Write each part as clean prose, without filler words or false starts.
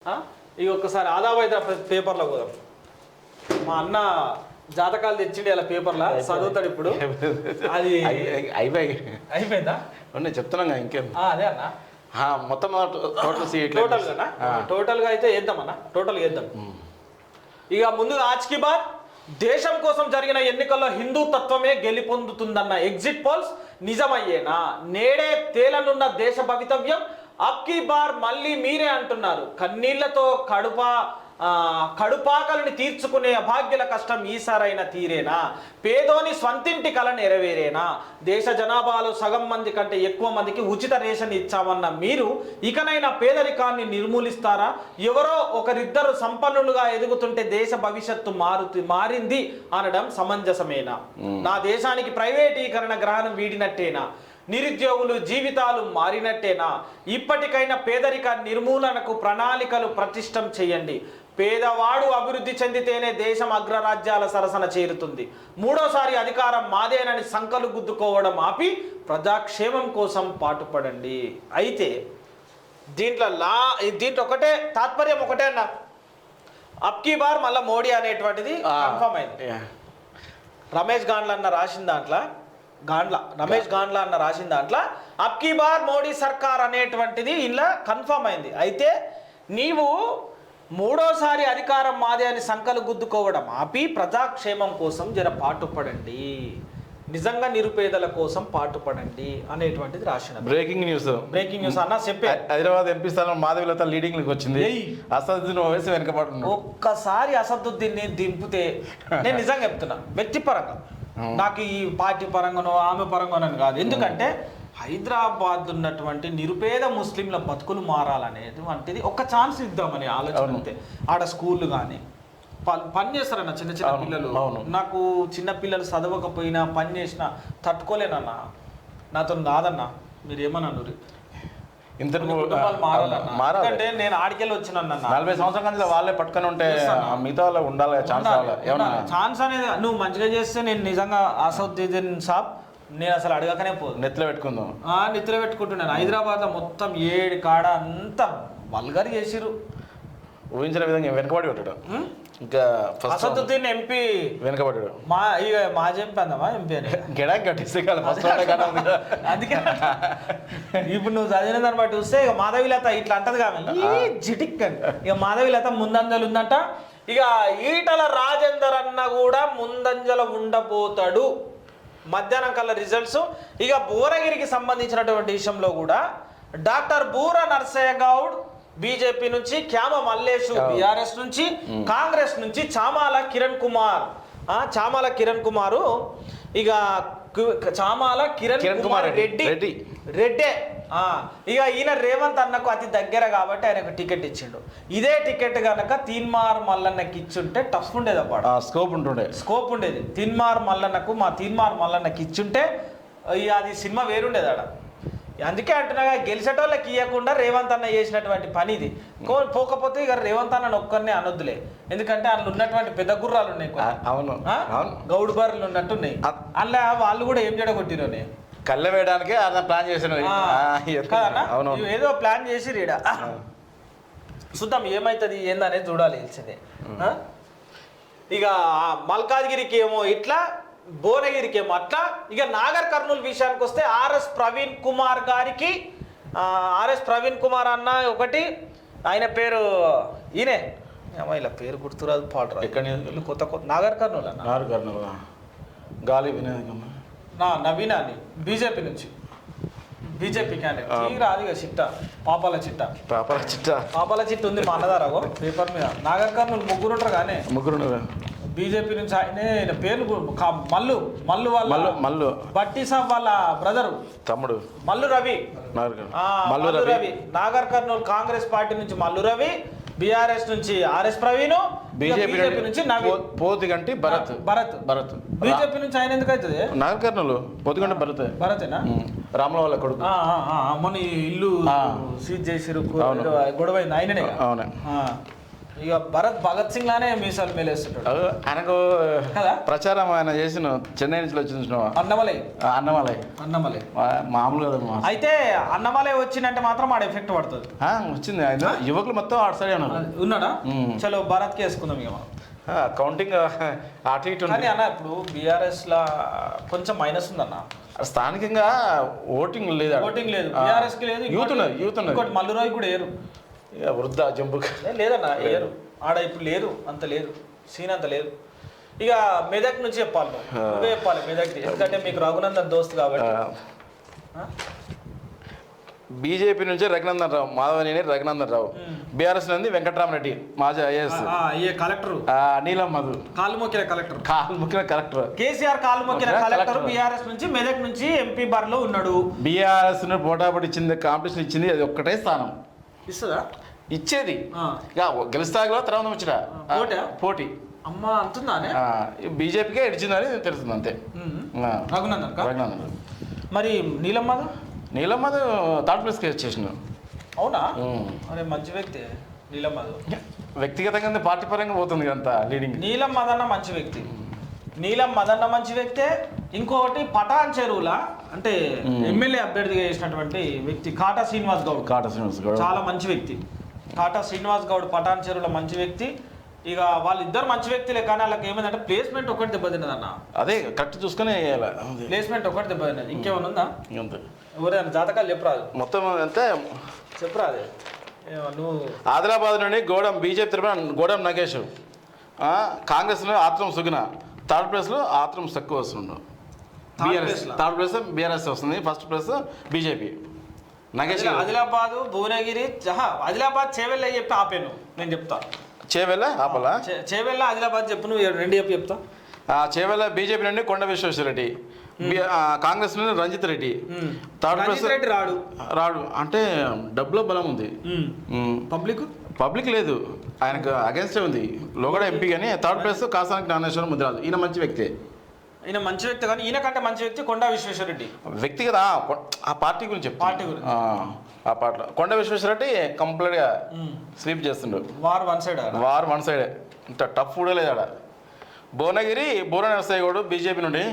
ఇక ఒక్కసారి ఆదావైతే పేపర్లో పోదాం. మా అన్న జాతకాలు తెచ్చిండి అలా పేపర్లో చదువుతాడు ఇప్పుడు. అది అయిపోయిందా? చెప్తున్నా ఇంకేం. అదే అన్న మొత్తం టోటల్గా అయితే వేద్దామన్నా, టోటల్గా వేద్దాం. ఇక ముందుగా ఆజ్కి బాత్, దేశం కోసం జరిగిన ఎన్నికల్లో హిందూ తత్వమే గెలుపొందుతుందన్న ఎగ్జిట్ పోల్స్ నిజమయ్యేనా? నేడే తేలనున్న దేశ భవితవ్యం. అబ్కీ బార్ మళ్ళీ మీరే అంటున్నారు. కన్నీళ్లతో కడుపాకలిని తీర్చుకునే అభాగ్యుల కష్టం ఈసారైనా తీరేనా? పేదోని స్వంతింటి కల నెరవేరేనా? దేశ జనాభాలో సగం మంది కంటే ఎక్కువ మందికి ఉచిత రేషన్ ఇచ్చామన్న మీరు ఇకనైనా పేదరికాన్ని నిర్మూలిస్తారా? ఎవరో ఒకరిద్దరు సంపన్నులుగా ఎదుగుతుంటే దేశ భవిష్యత్తు మారింది అనడం సమంజసమేనా? నా దేశానికి ప్రైవేటీకరణ గ్రహణం వీడినట్టేనా? నిరుద్యోగులు జీవితాలు మారినట్టేనా? ఇప్పటికైనా పేదరిక నిర్మూలనకు ప్రణాళికలు ప్రతిష్టం చేయండి. పేదవాడు అభివృద్ధి చెందితేనే దేశం అగ్రరాజ్యాల సరసన చేరుతుంది. మూడోసారి అధికారం మాదేనని సంకలు గుద్దుకోవడం ఆపి ప్రజాక్షేమం కోసం పాటుపడండి. అయితే దీంట్లో ఒకటే తాత్పర్యం ఒకటే అన్న, అబ్కీ బార్ మళ్ళీ మోడీ అనేటువంటిది కన్ఫర్మ్ అయింది. రమేష్ గాండ్ల అన్న రాసిన దాంట్లో రమేష్ గాండ్ల అన్న రాసిన దాంట్లో అబ్కీ బార్ మోడీ సర్కార్ అనేటువంటిది ఇలా కన్ఫర్మ్ అయింది. అయితే నీవు మూడోసారి అధికారం మాదే అని సంకలు గుద్దుకోవడం ఆపి ప్రజాక్షేమం కోసం జర పాటుపడండి, నిజంగా నిరుపేదల కోసం పాటుపడండి అనేటువంటిది రాసిన బ్రేకింగ్ న్యూస్ అన్న చెప్పే. హైదరాబాద్ ఎంపీ స్థానం మాధవిలత లీడింగ్ లోకి వచ్చింది. అసదుద్దీన్ ఓవైసీ వెనకబడి ఒక్కసారి అసదుద్దీన్ని దింపితే నేను నిజంగా చెప్తున్నా, వ్యక్తిపరంగా నాకు ఈ పార్టీ పరంగానో ఆమె పరంగానో కాదు. ఎందుకంటే హైదరాబాద్ ఉన్నటువంటి నిరుపేద ముస్లింల బతుకులు మారాలనేది వంటిది ఒక ఛాన్స్ ఇద్దామని ఆలోచన. అంతే ఆడ స్కూళ్ళు కానీ పని చేస్తారన్న చిన్న చిన్న పిల్లలు. నాకు చిన్న పిల్లలు చదవకపోయినా పని చేసినా తట్టుకోలేనన్నా, నాతో కాదన్నా. మీరు ఏమన్నా ఎందుకంటే నేను ఆడికెళ్ళి వచ్చినాను. 40 సంవత్సరాల నుంచి వాళ్ళే పట్టుకొని ఉంటే మిగతా వాళ్ళు ఉండాలి ఛాన్స్ అనేది. నువ్వు మంచిగా చేస్తే నేను నిజంగా అసదుద్దీన్ సాబ్ నేను అసలు అడగకనే పోదు, నెత్తిలో పెట్టుకుందాం. నెత్తిలో పెట్టుకుంటున్నాను. హైదరాబాద్ లో మొత్తం 7 కాడ అంతా వల్గర్ చేసిరు. ఊహించిన విధంగా వెనకబడి పెట్టాడు. ఇంకా అసదుద్దీన్ ఎంపీ వెనకబడ్డాడు. మాజీ ఎంపీ అందమా ఎంపీ అని అందుకే ఇప్పుడు నువ్వు చదివిన దాన్ని బట్టి చూస్తే ఇక మాధవిలత ఇట్లా అంటది కాబట్టి జిటిక్ అని. ఇక మాధవిలత ముందంజలు ఉందంట. ఇక ఈటల రాజేందర్ అన్న కూడా ముందంజల ఉండబోతాడు మధ్యాహ్నం కల్లా రిజల్ట్స్. ఇక భువనగిరికి సంబంధించినటువంటి విషయంలో కూడా డాక్టర్ బూర నర్సయ్య గౌడ్ బీజేపీ నుంచి, క్యామ మల్లేషు బీఆర్ఎస్ నుంచి, కాంగ్రెస్ నుంచి చామాల కిరణ్ కుమారు ఇక చామాల కిరణ్ కుమార్ రెడ్డే ఇక ఈయన రేవంత్ అన్నకు అతి దగ్గర కాబట్టి ఆయనకు టికెట్ ఇచ్చిండు. ఇదే టికెట్ కనుక తీన్మార్ మల్లన్నకి ఇచ్చుంటే టఫ్ ఉండేది అప్పుడు, స్కోప్ ఉండేది. తీన్మార్ మల్లన్నకి ఇచ్చుంటే అది సినిమా వేరుండేది ఆడ. అందుకే అంటున్నా గెలిచేటోళ్ళకి ఇవ్వకుండా రేవంత్ అన్న చేసినటువంటి పని ఇది. పోకపోతే ఇక రేవంత్ అన్న ఒక్కరినే అనొద్దులే, ఎందుకంటే అందులో ఉన్నటువంటి పెద్ద గుర్రాలు ఉన్నాయి, గౌడ్ బర్రెలు ఉన్నట్టున్నాయి. అలా వాళ్ళు కూడా ఏం చెడగొట్టిరోనే కళ్ళ వేయడానికి ప్లాన్ చేసిన ఏదో ప్లాన్ చేసి రీడా చూద్దాం ఏమవుతుంది ఏందనేది చూడాలి, తెలిసిందే. ఇక మల్కాజ్గిరికి ఏమో ఇట్లా, భువనగిరికి ఏమో అట్లా. ఇక నాగర్ కర్నూలు విషయానికి వస్తే ఆర్ఎస్ ప్రవీణ్ కుమార్ అన్న ఒకటి, ఆయన పేరు ఈయనే ఇలా పేరు గుర్తురాదు పాడరా ఇక్కడ కొత్త నాగర్ కర్నూలు అన్న గాలి నవీన అని బీజేపీ నుంచి, బీజేపీ క్యాండిడేట్ రాదు ఇక చిట్టా పాపాల చిట్ట ఉంది మా అన్నదారాగో పేపర్ మీద. నాగర్ కర్నూలు ముగ్గురు ఉంటారు కానీ బీజేపీ నుంచి ఆయన పేరు మల్లు వాళ్ళ బట్టి సాబ్ వాళ్ళ బ్రదరు తమ్ముడు మల్లు రవి. నాగర్ కర్నూలు కాంగ్రెస్ పార్టీ నుంచి మల్లు రవి, బీఆర్ఎస్ నుంచి ఆర్ఎస్ ప్రవీణ్, బీజేపీ నుంచి పోతిగంటి భరత్. బీజేపీ నుంచి ఆయన ఎందుకు అవుతుంది? నాగర్ కర్నూలు పోతిగంటి భరతేనా? రాముల వాళ్ళ కొడుకు. మొన్న ఇల్లు సీజ్ చేసిరు, గొడవ అయింది ఆయననే. ఇక భగత్ సింగ్ లానే మీసాలు మేలేస్తుంటాడు ఆయనకు కదా ప్రచారం ఆయన చేసిన చెన్నై నుంచి వచ్చి చూసినావా అన్నమలై అన్నమలై మామూలు కదమ్మా. అయితే అన్నమలై వచ్చిందంటే మాత్రం ఆడ ఎఫెక్ట్ పడుతుంది. వచ్చింది ఆయన యువకులు మొత్తం ఆడ సైడ్ ఉన్నారు. ఉన్నాడా చలో భారత్కి వేసుకుందాం ఇక కౌంటింగ్ అటు ఇటు కానీ అన్న ఇప్పుడు బీఆర్ఎస్ లా కొంచెం మైనస్ ఉందన్న. స్థానికంగా ఓటింగ్ లేదు బీఆర్ఎస్ కి లేదు, యూత్ ఉన్నది ఇంకోటి మల్లురాయి కూడా ఏరు వృద్ధ జంపు లేదన్న ఏరు ఆడ ఇప్పుడు లేదు, అంత లేదు సీన్ అంత లేదు. ఇక మెదక్ నుంచి చెప్పాలి నువ్వే చెప్పాలి మెదక్, ఎందుకంటే మీకు రఘునందన్ దోస్త్ కాబట్టి. బీజేపీ నుంచి రఘునందన్ రావు, మాధవనేని రఘునందన్ రావు. బీఆర్ఎస్ నుండి వెంకటరామరెడ్డి మాజీ ఐఏఎస్ కలెక్టర్, నీలం మధు కాలు మొక్కిన కలెక్టర్ కేసీఆర్ కాలు మొక్కిన కలెక్టర్ బీఆర్ఎస్ నుంచి మెదక్ నుంచి ఎంపీ బార్లో ఉన్నాడు. బీఆర్ఎస్ పోటాపడి ఇచ్చింది, కాంపిటీషన్ ఇచ్చింది, అది ఒక్కటే స్థానం ఇస్తుందా ఇచ్చేది. ఇక గెలుస్తాగిలో తర్వాత వచ్చిన పోటీ అమ్మ అంటుందానే బీజేపీకే ఇచ్చిందని తెలుస్తుంది అంతే. రఘునందన్ మరి నీలం మధు థర్డ్ ప్లేస్కి వచ్చేసిన. అవునా అరే మంచి వ్యక్తి నీలం మధు. వ్యక్తిగతంగా పార్టీ పరంగా పోతుంది అంత లీడింగ్. నీలం మదన్న మంచి వ్యక్తే. ఇంకొకటి పటాన్ చెరువుల అంటే ఎమ్మెల్యే అభ్యర్థిగా చేసినటువంటి వ్యక్తి కాటా శ్రీనివాస్ గౌడ్ చాలా మంచి వ్యక్తి. కాటా శ్రీనివాస్ గౌడ్ పటాన్ చెరువుల మంచి వ్యక్తి. ఇక వాళ్ళిద్దరు మంచి వ్యక్తులే, కానీ వాళ్ళకి ఏమైందంటే ప్లేస్మెంట్ ఒకటి దెబ్బతిన్నది అన్న. అదే కరెక్ట్ చూసుకుని ప్లేస్మెంట్ ఒకటి దెబ్బతిన్నది. ఇంకేమైనా ఉందా? ఎవరైనా జాతకాలు చెప్పరాదు మొత్తం అంతే చెప్పరాదే నువ్వు. ఆదిలాబాద్ నుండి బీజేపీ తరఫున గోడం నగేష్, కాంగ్రెస్లో ఆత్రం సుగుణ, థర్డ్ ప్లేస్లో ఆత్రం తక్కువ వస్తుండు. థర్డ్ ప్లేస్ బీఆర్ఎస్ వస్తుంది, first place BJP Nagesh. Adilabad Bhuvanagiri Adilabad Chevella చెప్పి ఆపాను నేను చెప్తా. చేవెళ్ళ ఆపలా చేవెళ్ళ ఆదిలాబాద్ చెప్పు నువ్వు రెండు చెప్పి చెప్తా. చేవెళ్ళ బీజేపీ నుండి కొండ విశ్వేశ్వరరెడ్డి, కాంగ్రెస్ నుండి రంజిత్ రెడ్డి. థర్డ్ ప్లేస్ రాడు అంటే డబ్బులో బలం ఉంది, పబ్లిక్ లేదు, ఆయనకు అగేన్స్టే ఉంది. లోగడ ఎంపీ కానీ థర్డ్ ప్లేస్ కాసానికి జ్ఞానేశ్వరం ముద్రాజు. ఈయన మంచి వ్యక్తి కానీ ఈయన కంటే మంచి వ్యక్తి కొండా విశ్వేశ్వరరెడ్డి. వ్యక్తి కదా, ఆ పార్టీ గురించి చెప్తా. ఆ పార్టీలో కొండ విశ్వేశ్వరరెడ్డి కంప్లీట్గా స్వీప్ చేస్తుండ్రు. వార్ వన్ సైడ్ ఇంత టఫ్ కూడా లేదు ఆడ. భువనగిరి బూర నరసయ్య గౌడ్ బీజేపీ నుండి,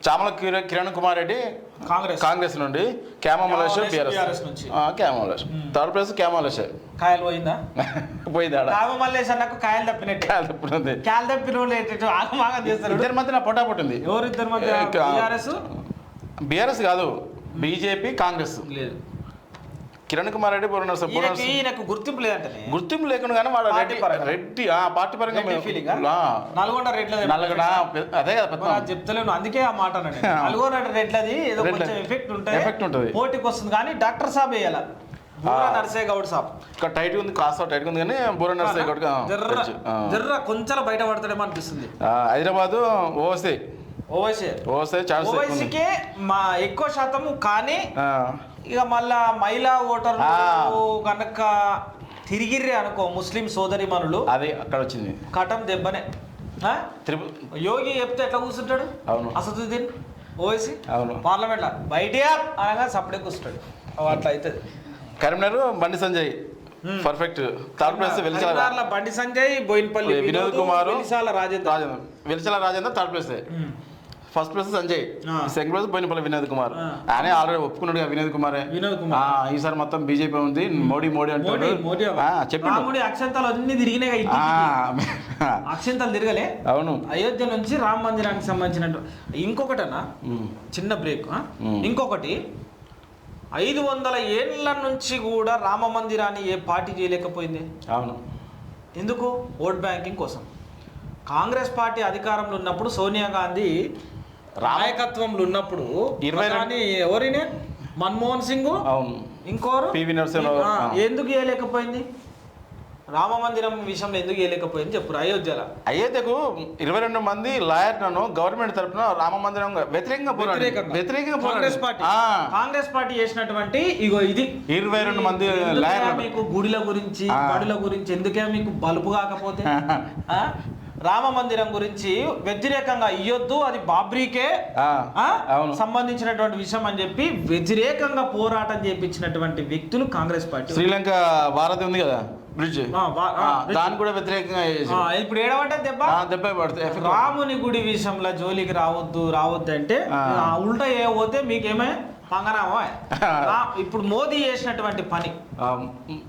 చామల కిరణ్ కుమార్ రెడ్డి కాంగ్రెస్ నుండి, క్యామమలేష్ బీఆర్ఎస్ నుంచి. క్యామమలేష్ థర్డ్ ప్లేస్ క్యామమలేష్. కాయలు పోయిందా? పోయింది ఆడ. క్యామమలేష్ అన్నకు కాయలు తప్పినట్టు. కాయలు తప్పిన ఇద్దరి మధ్య నా పొట్టా పుట్టింది. ఎవరు ఇద్దరి మధ్య? బీఆర్ఎస్ కాదు, బీజేపీ కాంగ్రెస్ లేదు. కిరణ్ కుమార్ రెడ్డి ఈయనకు గుర్తింపు లేదంటే గుర్తింపు లేకుండా కానీ వాడు రెడ్డి పార్టీ పరంగా నల్గొండ రెడ్ల అదే కదా చెప్తలేను, అందుకే ఆ మాట నల్గొండ రెడ్లది ఏదో కొంచెం ఎఫెక్ట్ ఉంటుంది, పోటీకి వస్తుంది. కానీ డాక్టర్ సాబ్ వేయాల నర్సయ్య గౌడ్ సాబ్ ఇక్కడ టైట్ ఉంది, కాస్త టైట్ ఉంది కానీ బూర నర్సయ్య గౌడ్ జర్ర కొంచెం బయట పడతాడేమో అనిపిస్తుంది. హైదరాబాద్ ఓవైసీకే మా ఎక్కువ శాతం. కానీ ఇక మళ్ళా మహిళా ఓటర్లు కనుక తిరిగిర్రే అనుకో ముస్లిం సోదరిమణులు, అది అక్కడ వచ్చింది కటం దెబ్బనే. యోగి చెప్తే ఎట్లా కూర్చుంటాడు అసదుద్దీన్ ఓవైసీ పార్లమెంట్ లో బయట అనగా సపడే కూర్చుంటాడు. అట్లా అవుతుంది. Karimnagar Bandi Sanjay perfect. Third place Bandi Sanjay, Boinapalli Vinod Kumar, Velisala Rajender third place. First place Sanjay, second place Boinapalli Vinod Kumar. ఆయన ఆల్రెడీ ఒప్పుకున్నాడు వినోద్ కుమార్. ఈసారి మొత్తం బీజేపీ ఉంది, మోడీ అంటాడు చెప్పండి. అక్షంతాలు అన్ని తిరిగినాయి, అక్షంతాలు తిరగలే. అవును. అయోధ్య నుంచి రామ మందిరానికి సంబంధించిన ఇంకొకటన్నా చిన్న బ్రేక్. ఇంకొకటి 500 ఏళ్ల నుంచి కూడా రామ మందిరాన్ని ఏ పార్టీ చేయలేకపోయింది. అవును. ఎందుకు? ఓట్ బ్యాంకింగ్ కోసం. కాంగ్రెస్ పార్టీ అధికారంలో ఉన్నప్పుడు, సోనియా గాంధీ నాయకత్వంలో ఉన్నప్పుడు ఎవరినే మన్మోహన్ సింగ్, ఇంకోరు ఎందుకు చేయలేకపోయింది? రామ మందిరం విషయంలో ఎందుకు చేయలేకపోయింది చెప్పు. అయోధ్యకు 22 మంది లాయర్లను గవర్నమెంట్ తరఫున రామ మందిరం వ్యతిరేకంగా కాంగ్రెస్ పార్టీ చేసినటువంటి ఇగో ఇది 22 మంది లాయర్లు. మీకు గుడిల గురించి బడుల గురించి ఎందుకే మీకు బలుపు కాకపోతే రామ మందిరం గురించి వ్యతిరేకంగా ఇయ్యొద్దు, అది బాబ్రీకే సంబంధించినటువంటి విషయం అని చెప్పి వ్యతిరేకంగా పోరాటం చేపించినటువంటి వ్యక్తులు కాంగ్రెస్ పార్టీ. శ్రీలంక భారతి ఉంది కదా, బ్రిడ్జ్ bridge. దాన్ని కూడా వ్యతిరేకంగా ఇప్పుడు ఏడవంటే దెబ్బ పడుతుంది. రాముని గుడి విషయంలో జోలికి రావద్దు అంటే ఉల్టా ఏ పోతే మీకేమే పంగనామా. ఇప్పుడు మోదీ చేసినటువంటి పని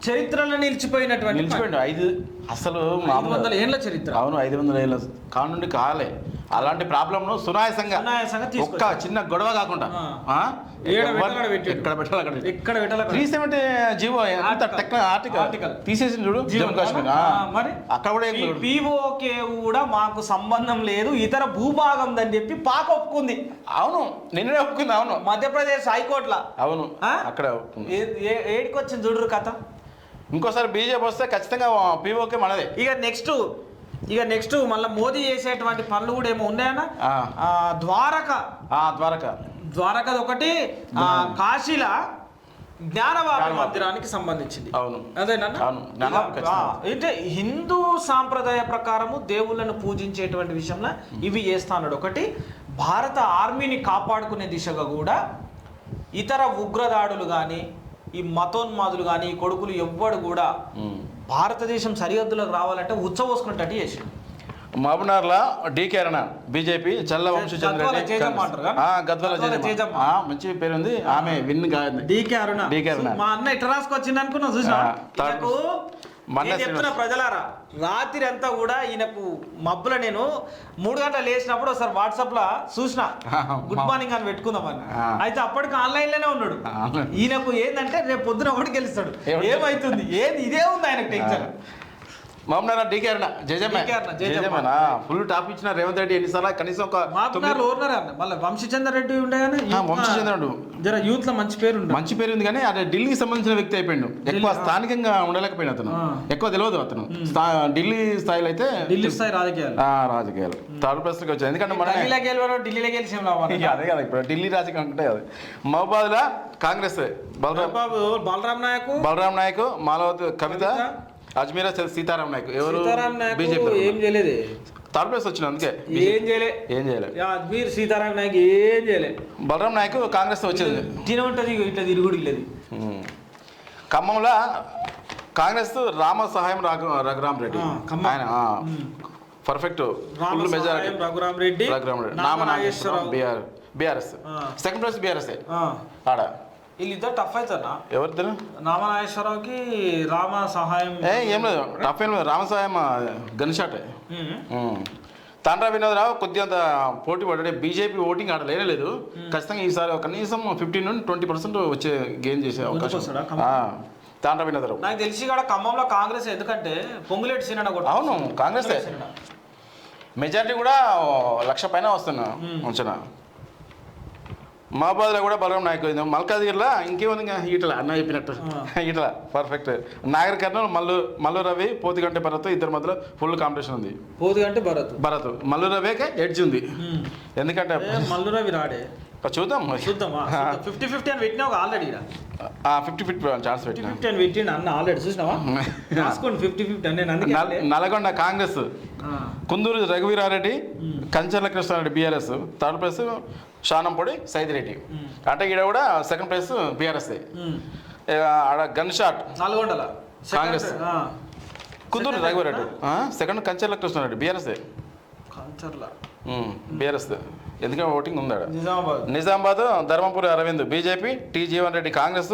చరిత్రలో నిలిచిపోయినటువంటి 5 అసలు 500 ఏళ్ల చరిత్ర. అవును, 500 ఏళ్ళ కానుండి కాలే అలాంటి ప్రాబ్లంను సునాయాసంగా ఒక్క చిన్న గొడవ కాకుండా ఎక్కడ పెట్టాలి 370 జీవో ఆర్టికల్ తీసేసి చూడు జమ్మూ కాశ్మీర్. మరి అక్కడ కూడా పీఓకే కూడా మాకు సంబంధం లేదు ఇతర భూభాగం అని చెప్పి పాక్ ఒప్పుకుంది. అవును, నిన్నే ఒప్పుకుంది. అవును, మధ్యప్రదేశ్ హైకోర్టులో. అవును, అక్కడ ఏడికి వచ్చింది చూడరు కథ. ఇంకోసారి బీజేపీ వస్తే ఖచ్చితంగా పీఓకే మనదే. ఇక నెక్స్ట్ మళ్ళీ మోదీ చేసేటువంటి పనులు కూడా ఏమో ఉన్నాయన్నా. ద్వారకది ఒకటి, కాశీల జ్ఞానవాపి మందిరానికి సంబంధించింది. అవును, అదేనా. అంటే హిందూ సాంప్రదాయ ప్రకారము దేవుళ్ళను పూజించేటువంటి విషయంలో ఇవి చేస్తాడు. ఒకటి, భారత ఆర్మీని కాపాడుకునే దిశగా కూడా ఇతర ఉగ్రదాడులు కానీ ఈ మతోన్మాదులు కానీ ఈ కొడుకులు ఎవ్వడు కూడా భారతదేశం సరిహద్దులకు రావాలంటే ఉచ్చబోసుకున్నట్టు చేసిండు. మహబూబ్నగర్లో డీకే అరుణ బీజేపీ చల్ల వంశచంద్ర గద్వాల మంచి పేరు ఉంది. ఆమె విన్ డీకే అరుణ. మా అన్న ఇట్లా రాసుకొచ్చింది అనుకున్నా. చూసా చెప్తున్నా ప్రజలారా, రాత్రి అంతా కూడా ఈయనకు మబ్బుల నేను 3 గంటలు లేచినప్పుడు ఒకసారి వాట్సాప్ లో చూసిన గుడ్ మార్నింగ్ అని పెట్టుకుందామని. అయితే అప్పటికి ఆన్లైన్ లోనే ఉన్నాడు. ఈయనకు ఏంటంటే రేపు పొద్దున ఒకటి గెలుస్తాడు, ఏమైతుంది ఏంది ఇదే ఉంది ఆయనకు టెన్షన్. మహబూబ్నగర్ డీకే అరుణ జయజయమేనా ఫుల్ టాప్ ఇచ్చిన రేవంత్ రెడ్డి ఎన్నిసార్లు కనీసం ఒక మళ్ళీ వంశీచందర్ రెడ్డి ఉండే వంశీచంద్రుడు జర యూత్ లో మంచి పేరు ఉంది కానీ అదే ఢిల్లీకి సంబంధించిన వ్యక్తి అయిపోయిండు. ఎక్కువ స్థానికంగా ఉండలేకపోయిన అతను, ఎక్కువ తెలియదు అతను. ఢిల్లీ స్థాయిలో అయితే ఢిల్లీ స్థాయి రాజకీయాలు థర్డ్ ప్లేస్కి వచ్చాయి. ఎందుకంటే మన ఢిల్లీలో గెలిచి అదే కదా ఇప్పుడు ఢిల్లీ రాజకీయం అంటే అది. మహబాద్ లో కాంగ్రెస్ బలరాం నాయక్, మాలవతి కవిత, అజ్మీరా సీతారాం నాయక్. ఎవరు బీజేపీ ఏం చేయలేదు, థర్డ్ ప్లేస్ వచ్చిన. అందుకే ఏం చేయలేదు. అజ్మీర్ సీతారాం నాయక్ ఏం చేయలేదు. బలరాం నాయక్ కాంగ్రెస్ వచ్చేది తినవుంటది ఇట్లా తిరుగుడు లేదు. ఖమ్మంలో కాంగ్రెస్ రామ సహాయం రఘురామ్ రెడ్డి ఆయన perfect full majority. Raghuram Reddy Nama Nageswara Rao BRS. Second place BRS ఆడ. వీళ్ళిద్దరు టఫ్ అవుతారా? ఎవరిద్దరు? నామనాగేశ్వరరావుకి రామ సహాయం ఏం లేదు, టఫ్ ఏం లేదు. రామ సహాయం గన్ షాట్. తాండ్రా వినోదరావు కొద్దిగా పోటీ పడ్డాడు. బీజేపీ ఓటింగ్ ఆడ లేదు. ఖచ్చితంగా ఈసారి కనీసం 15 నుండి 20% వచ్చే గెయిన్ చేసే అవకాశం. తాండ్రా వినోదరావు నాకు తెలిసి కూడా ఖమ్మంలో కాంగ్రెస్, ఎందుకంటే పొంగులేటి సీనన్న కూడా. అవును, కాంగ్రెస్ మెజారిటీ కూడా 1,00,000 పైన వస్తున్నా ఉంచిన. మహబాద్లో కూడా బలరాం నాయక్. మల్కాజ్గిరిలో ఇంకేముంది ఈటల అన్న చెప్పినట్టు ఈటల పర్ఫెక్ట్. నాగర్ కర్నూలు మల్లు రవి, పోతిగంటే భరత్, ఇద్దరి మధ్యలో ఫుల్ కాంపిటీషన్ ఉంది. పోతిగంటే భరత్ మల్లు రవికే ఎడ్జ్ ఉంది. ఎందుకంటే మల్లు రవి రాడే. చూద్దాం 50-50 అని పెట్టినావు ఆల్రెడీ. 50-50 ఛాన్స్ పెట్టిన అన్న ఆల్రెడీ చూసినావా? 50-50 అని. Nalgonda Congress Kunduru Raghuveer Reddy, Kancharla Krishna Reddy BRS. Third place Shanampudi Saidi Reddy. అంటే ఈడ కూడా సెకండ్ ప్లేస్ బీఆర్ఎస్. ఆడ గన్ షాట్ నల్గొండల Congress. Kunduru Raghuveer Reddy second, Kancharla Krishna Reddy BRS. BRS ఎందుకంటే ఓటింగ్ ఉంది. Nizamabad Dharmapuri Arvind BJP, T Jeevan Reddy Congress,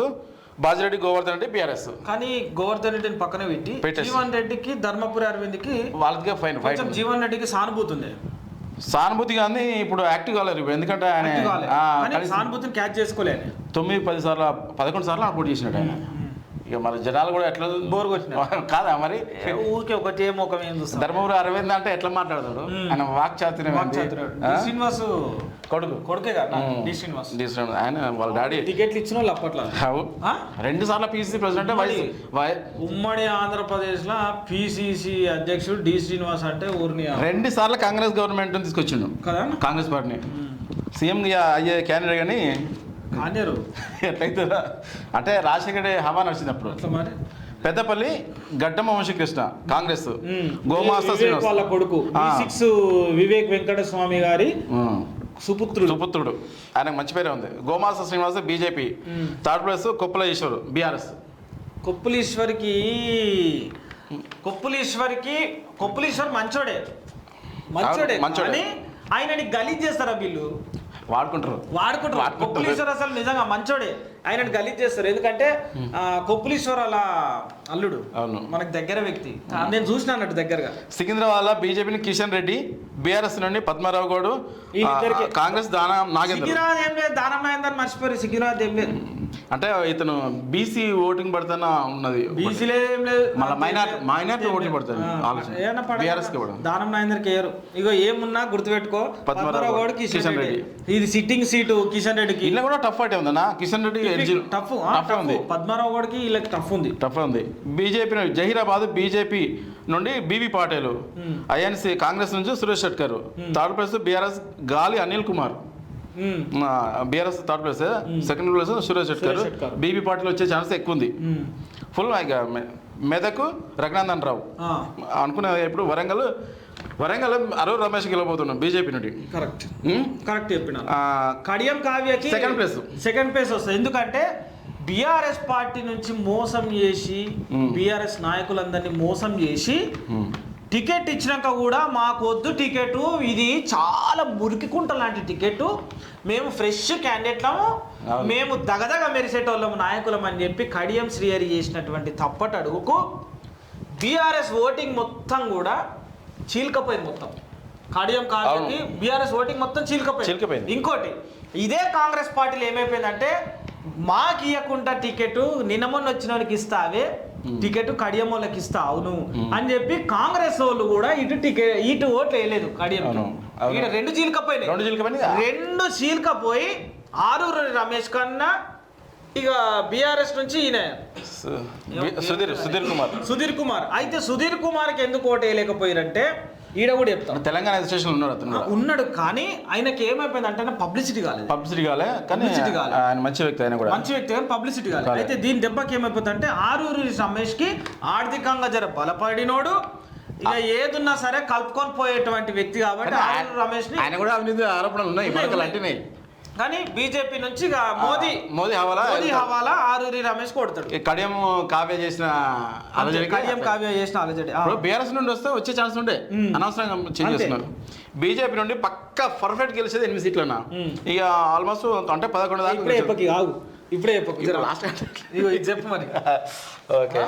Bajireddy Govardhan Reddy BRS. కానీ గోవర్ధన్ రెడ్డిని పక్కన పెట్టి జీవన్ రెడ్డికి, ధర్మపురి అరవింద్కి వాళ్ళకి ఫైన్ ఫైట్. జీవన్ రెడ్డికి సానుభూతి ఉంది. సానుభూతి కానీ ఇప్పుడు యాక్టివ్ కాలేరు. ఎందుకంటే ఆయన సానుభూతిని క్యాచ్ చేసుకోలేదు. 9-10 సార్లు 11 సార్లు పోటీ చేసినట్టు ఆయన. ఇక మరి జనాలు కూడా ఎట్లా బోర్ కొట్టిన కాదా మరి. ఊరికే ఒకటే ముఖం ఏం చూస్తాం. ధర్మపురి అరవింద్ అంటే ఎట్లా మాట్లాడతాడు ఆయన? వాక్చాతుర్యం. శ్రీనివాస్ కొడుకే కదా శ్రీనివాస్. ఆయన వాళ్ళ డాడీ టికెట్లు ఇచ్చిన వాళ్ళు అప్పట్లో 2 సార్లు పిసిసి ప్రెసిడెంట్. ఉమ్మడి ఆంధ్రప్రదేశ్ లో పిసిసి అధ్యక్షుడు డి శ్రీనివాస్ అంటే ఊరిని 2 సార్లు కాంగ్రెస్ గవర్నమెంట్ తీసుకొచ్చిండు కదా, కాంగ్రెస్ పార్టీని. సీఎం అయ్యే క్యాండిడేట్ కానీ ఎట్లయితుందా అంటే రాజశేఖర్ హవా నడిచినప్పుడు. పెద్దపల్లి గడ్డమ్మ వంశీకృష్ణ కాంగ్రెస్, గోమాస్తా శ్రీనివాస్ వాళ్ళ కొడుకు వివేక్ వెంకట స్వామి గారి సుపుత్రుడు. ఆయనకు మంచి పేరే ఉంది. Gomasa Srinivas BJP. Third place Koppula Eshwar BRS. Koppula Eshwar మంచోడే కానీ ఆయనని గలీజ్ చేస్తారా వీళ్ళు వాడుకుంటారు కొప్పులీశ్వర్ అసలు నిజంగా మంచోడే ఆయనని గలీజ్ చేస్తారు ఎందుకంటే కొప్పులీశ్వర్ అలా అల్లుడు మనకు దగ్గర వ్యక్తి నేను చూసిన అన్నట్టు దగ్గరగా సికింద్రాబాద్ బీజేపీని కిషన్ రెడ్డి బీఆర్ఎస్ నుండి పద్మారావు గౌడ్ కాంగ్రెస్ దానం సికింద్రాబాద్ ఏం లేదు దానం నాగేందర్ మర్చిపోయారు సికింద్రాబాద్ ఏం లేదు అంటే ఇతను బీసీ ఓటింగ్ పడుతున్న ఉన్నది బీసీ ఏం లేదు మైనార్టీ ఓటింగ్ పడుతుంది దానం నాగేందర్కి వేయరు ఇగో ఏమున్నా గుర్తుపెట్టుకో పద్మారావు గౌడ్ కిషన్ రెడ్డి ఇది సిట్టింగ్ సీటు కిషన్ రెడ్డికి ఇలా కూడా టఫ్ ఫైట్ ఉందన్నా కిషన్ రెడ్డి టఫ్ ఉంది పద్మారావు గౌడ్కి వీళ్ళకి టఫ్ ఉంది బీజేపీ జహీరాబాద్ బీజేపీ నుండి బీబీ పాటేలు ఐఎన్సీ కాంగ్రెస్ నుంచి Suresh Shetkar third place BRS Gali Anil Kumar BRS third place second place Suresh Shetkar BB పార్టీలో వచ్చే ఛాన్స్ ఎక్కువ ఉంది ఫుల్ మెదకు రఘునందన్ రావు అనుకునే ఇప్పుడు వరంగల్ అరూర్ రమేష్ గెలవబోతున్నాం బీజేపీ నుండి కరెక్ట్ చెప్పిన కడియం కావ్యకి సెకండ్ ప్లేస్ వస్తుంది ఎందుకంటే బీఆర్ఎస్ పార్టీ నుంచి మోసం చేసి బీఆర్ఎస్ నాయకులందరినీ మోసం చేసి టికెట్ ఇచ్చినాక కూడా మాకు వద్దు టికెట్ ఇది చాలా మురికికుంట లాంటి టికెట్ మేము ఫ్రెష్ క్యాండిడేట్లము మేము దగదగ మెరిసేటోళ్ళము నాయకులం అని చెప్పి కడియం శ్రీహరి చేసినటువంటి తప్పటి అడుగుకు బీఆర్ఎస్ ఓటింగ్ మొత్తం కూడా చీల్కపోయింది మొత్తం కడియం కావ్యకి బీఆర్ఎస్ ఓటింగ్ మొత్తం చీల్కపోయింది ఇంకోటి ఇదే కాంగ్రెస్ పార్టీలో ఏమైపోయిందంటే మాకు ఇవ్వకుండా టికెట్ నిన్న మొన్న వచ్చిన వాళ్ళకి ఇస్తావే టికెట్ కడియం వాళ్ళకి ఇస్తా అవును అని చెప్పి కాంగ్రెస్ వాళ్ళు కూడా ఇటు ఓట్లు వేయలేదు కడియం రెండు చీల్కపోయి ఆరూరు రమేష్ కన్నా ఇక బీఆర్ఎస్ నుంచి ఈయన సుధీర్ కుమార్ అయితే సుధీర్ కుమార్కి ఎందుకు ఓటు వేయలేకపోయారంటే ఈడ కూడా చెప్తాను తెలంగాణ అసోసియేషన్ ఉన్నాడు కానీ ఆయనకి ఏమైపోయింది అంటే పబ్లిసిటీ కాలే కానీ ఆయన మంచి వ్యక్తి కానీ పబ్లిసిటీ కాలేదు అయితే దీని దెబ్బకి ఏమైపోతుంది అంటే ఆరూరి రమేష్ కి ఆర్థికంగా జర బలపడినోడు ఇక ఏదున్నా సరే కలుపుకొని పోయేటువంటి వ్యక్తి కాబట్టి ఆరూరి రమేష్ ని ఆయన కూడా అవినీతి ఆరోపణలు ఉన్నాయి కానీ బీజేపీ నుంచి మోదీ హవాలా ఆరూరి రమేష్ కొడతాడు కడియం కావ్య చేసిన అలజడి బీఆర్ఎస్ నుండి వచ్చే ఛాన్స్ ఉండే అనవసరంగా చేంజ్ చేస్తున్నారు బీజేపీ నుండి పక్కా పర్ఫెక్ట్ గెలిచేది 8 సీట్లన్నా ఇక ఆల్మోస్ట్ అంటే 11 దాకా ఇప్పుడే చెప్పు మరి ఓకే